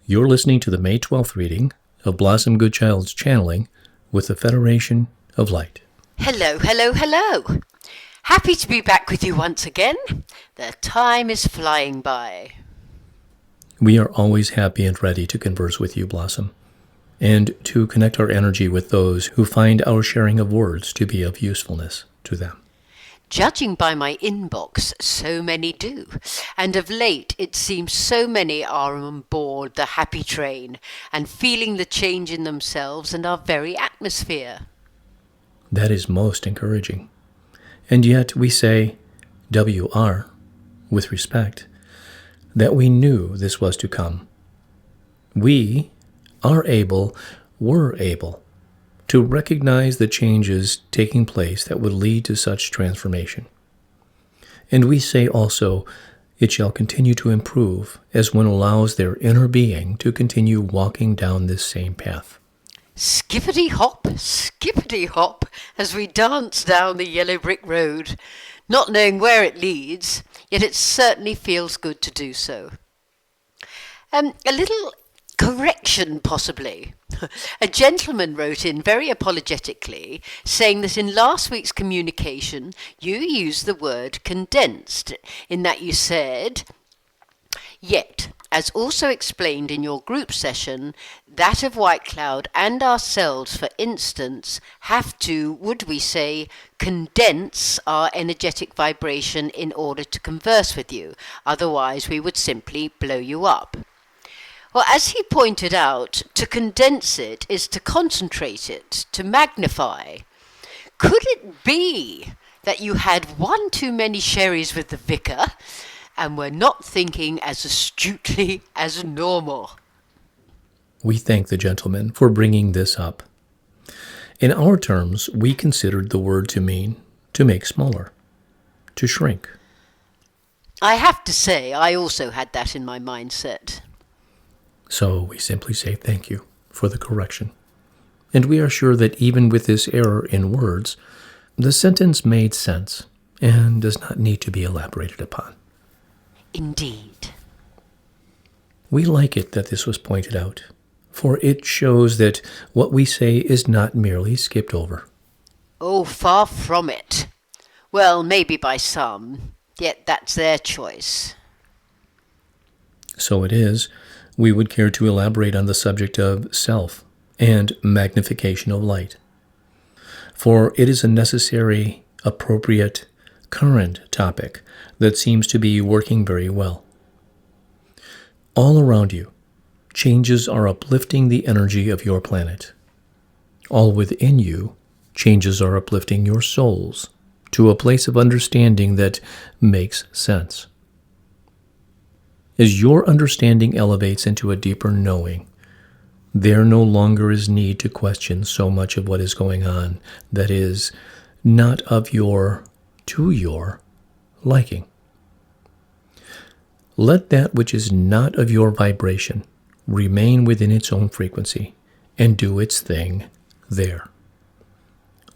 You're listening to the May 12th reading of Blossom Goodchild's channeling with the Federation of Light. Hello, hello, hello. Happy to be back with you once again. The time is flying by. We are always happy and ready to converse with you, Blossom, and to connect our energy with those who find our sharing of words to be of usefulness to them. Judging by my inbox, so many do. And of late, it seems so many are on board the happy train and feeling the change in themselves and our very atmosphere. That is most encouraging. And yet we say, WR, with respect, that we knew this was to come. We were able to recognize the changes taking place that would lead to such transformation. And we say also, it shall continue to improve as one allows their inner being to continue walking down this same path. Skippity hop, as we dance down the yellow brick road, not knowing where it leads, yet it certainly feels good to do so. A little correction, possibly. A gentleman wrote in very apologetically, saying that in last week's communication you used the word condensed, in that you said, yet, as also explained in your group session, that of White Cloud and ourselves, for instance, have to, would we say, condense our energetic vibration in order to converse with you. Otherwise, we would simply blow you up. Well, as he pointed out, to condense it is to concentrate it, to magnify. Could it be that you had one too many sherries with the vicar and were not thinking as astutely as normal? We thank the gentleman for bringing this up. In our terms, we considered the word to mean to make smaller, to shrink. I have to say, I also had that in my mindset. So we simply say thank you for the correction. And we are sure that even with this error in words, the sentence made sense and does not need to be elaborated upon. Indeed. We like it that this was pointed out, for it shows that what we say is not merely skipped over. Oh, far from it. Well, maybe by some, yet that's their choice. So it is, we would care to elaborate on the subject of self and magnification of light. For it is a necessary, appropriate, current topic that seems to be working very well. All around you, changes are uplifting the energy of your planet. All within you, changes are uplifting your souls to a place of understanding that makes sense. As your understanding elevates into a deeper knowing, there no longer is need to question so much of what is going on that is not of to your liking. Let that which is not of your vibration remain within its own frequency and do its thing there.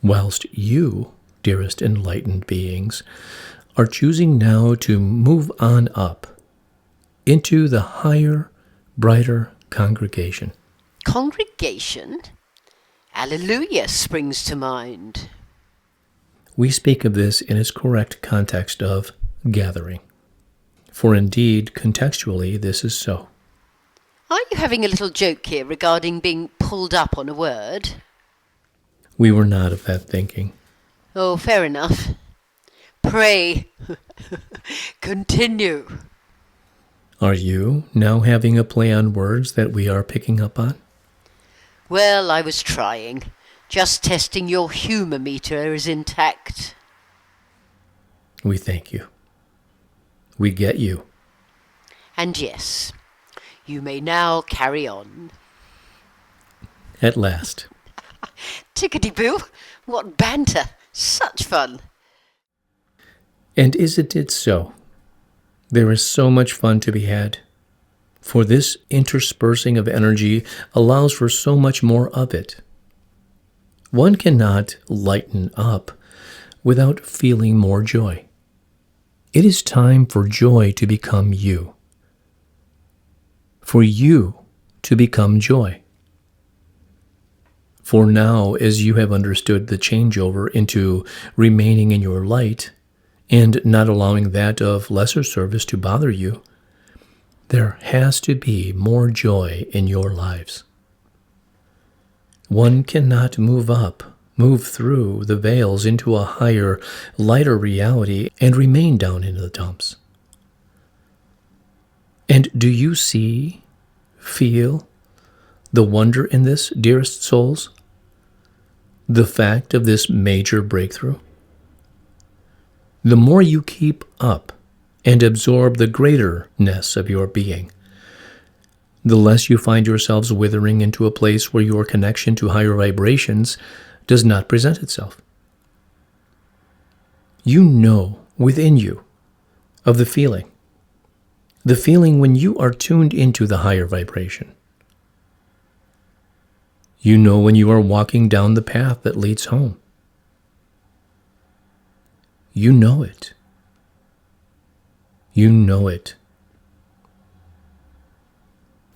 Whilst you, dearest enlightened beings, are choosing now to move on up into the higher, brighter congregation. Congregation? Alleluia springs to mind. We speak of this in its correct context of gathering. For indeed, contextually, this is so. Are you having a little joke here regarding being pulled up on a word? We were not of that thinking. Oh, fair enough. Pray, continue. Are you now having a play on words that we are picking up on? Well, I was trying. Just testing your humour meter is intact. We thank you. We get you. And yes, you may now carry on. At last. Tickety-boo, what banter. Such fun. And isn't it so? There is so much fun to be had. For this interspersing of energy allows for so much more of it. One cannot lighten up without feeling more joy. It is time for joy to become you. For you to become joy. For now, as you have understood the changeover into remaining in your light and not allowing that of lesser service to bother you, there has to be more joy in your lives. One cannot move through the veils into a higher, lighter reality and remain down in the dumps. And do you see, feel the wonder in this, dearest souls? The fact of this major breakthrough? The more you keep up and absorb the greaterness of your being, the less you find yourselves withering into a place where your connection to higher vibrations does not present itself. You know within you of the feeling when you are tuned into the higher vibration. You know when you are walking down the path that leads home. You know it. You know it.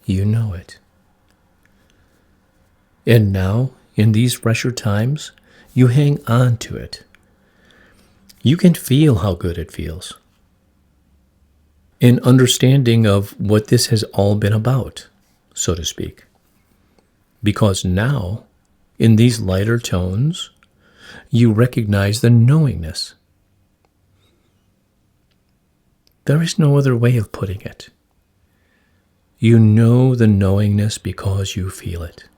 You know it. And now, in these fresher times, you hang on to it. You can feel how good it feels. An understanding of what this has all been about, so to speak. Because now, in these lighter tones, you recognize the knowingness. There is no other way of putting it. You know the knowingness because you feel it.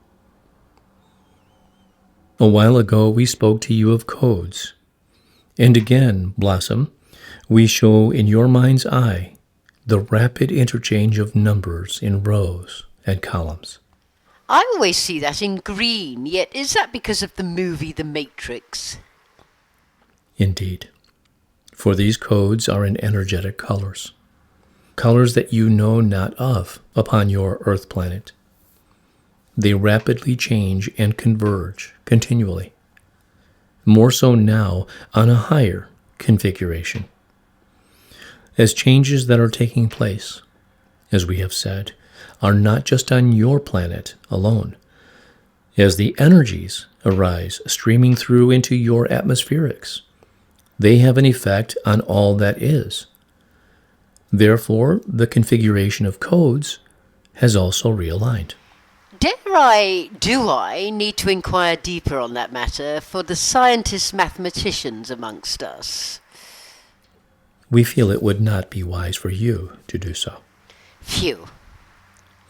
A while ago, we spoke to you of codes. And again, Blossom, we show in your mind's eye the rapid interchange of numbers in rows and columns. I always see that in green, yet is that because of the movie The Matrix? Indeed. For these codes are in energetic colors. Colors that you know not of upon your Earth planet. They rapidly change and converge continually. More so now on a higher configuration. As changes that are taking place, as we have said, are not just on your planet alone. As the energies arise streaming through into your atmospherics, they have an effect on all that is. Therefore, the configuration of codes has also realigned. Do I need to inquire deeper on that matter for the scientist mathematicians amongst us? We feel it would not be wise for you to do so. Phew.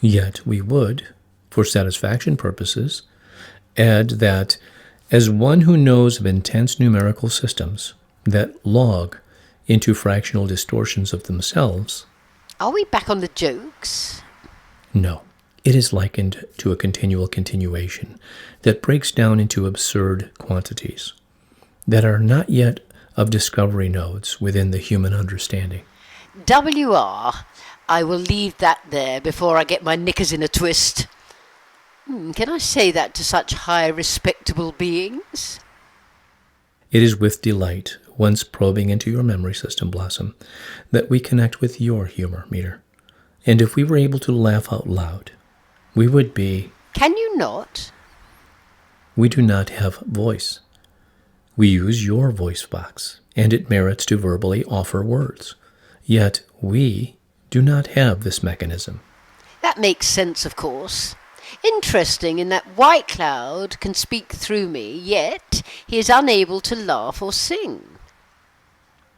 Yet we would, for satisfaction purposes, add that as one who knows of intense numerical systems that log into fractional distortions of themselves. Are we back on the jokes? No. It is likened to a continual continuation that breaks down into absurd quantities that are not yet of discovery nodes within the human understanding. WR, I will leave that there before I get my knickers in a twist. Can I say that to such high, respectable beings? It is with delight, once probing into your memory system, Blossom, that we connect with your humor meter. And if we were able to laugh out loud, we would be... Can you not? We do not have voice. We use your voice box, and it merits to verbally offer words. Yet we do not have this mechanism. That makes sense, of course. Interesting in that White Cloud can speak through me, yet he is unable to laugh or sing.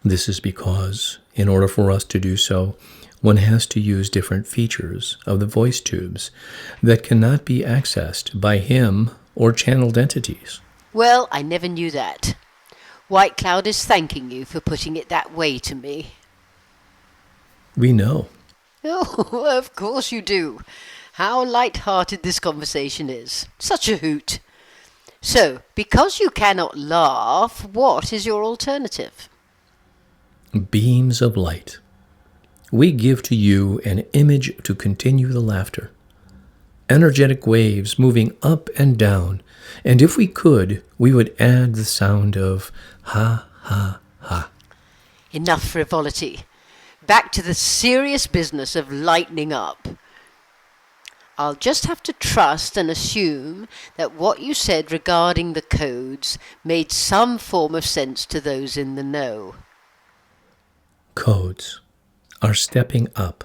This is because, in order for us to do so, one has to use different features of the voice tubes that cannot be accessed by him or channeled entities. Well, I never knew that. White Cloud is thanking you for putting it that way to me. We know. Oh, of course you do. How light-hearted this conversation is. Such a hoot. So, because you cannot laugh, what is your alternative? Beams of light. We give to you an image to continue the laughter. Energetic waves moving up and down, and if we could, we would add the sound of ha, ha, ha. Enough frivolity. Back to the serious business of lightening up. I'll just have to trust and assume that what you said regarding the codes made some form of sense to those in the know. Codes are stepping up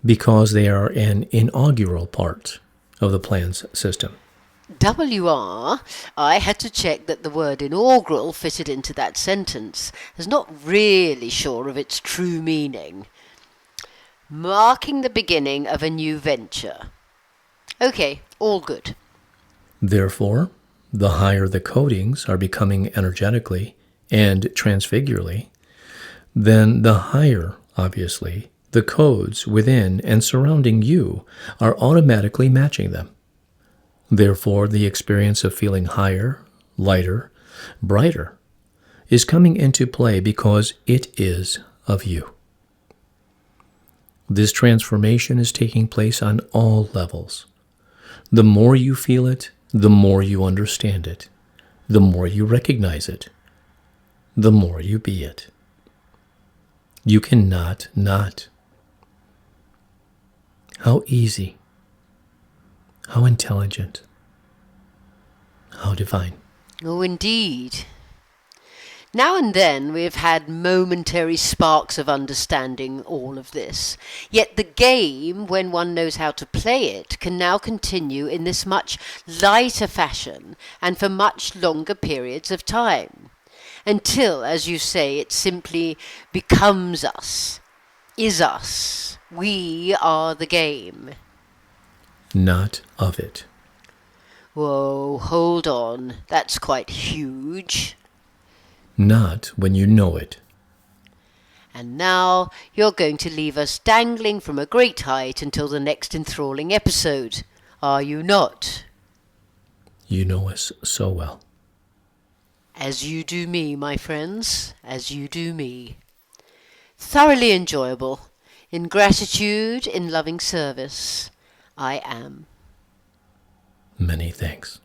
because they are an inaugural part of the plan's system. WR, I had to check that the word inaugural fitted into that sentence, as not really sure of its true meaning. Marking the beginning of a new venture. Okay, all good. Therefore, the higher the codings are becoming energetically and transfigurally, then the higher, obviously, the codes within and surrounding you are automatically matching them. Therefore, the experience of feeling higher, lighter, brighter is coming into play because it is of you. This transformation is taking place on all levels. The more you feel it, the more you understand it, the more you recognize it, the more you be it. You cannot not. How easy. How intelligent. How divine. Oh, indeed. Now and then we have had momentary sparks of understanding all of this. Yet the game, when one knows how to play it, can now continue in this much lighter fashion and for much longer periods of time. Until, as you say, it simply becomes us, is us. We are the game. Not of it. Whoa, hold on. That's quite huge. Not when you know it. And now you're going to leave us dangling from a great height until the next enthralling episode, are you not? You know us so well. As you do me, my friends, as you do me. Thoroughly enjoyable. In gratitude, in loving service, I am. Many thanks.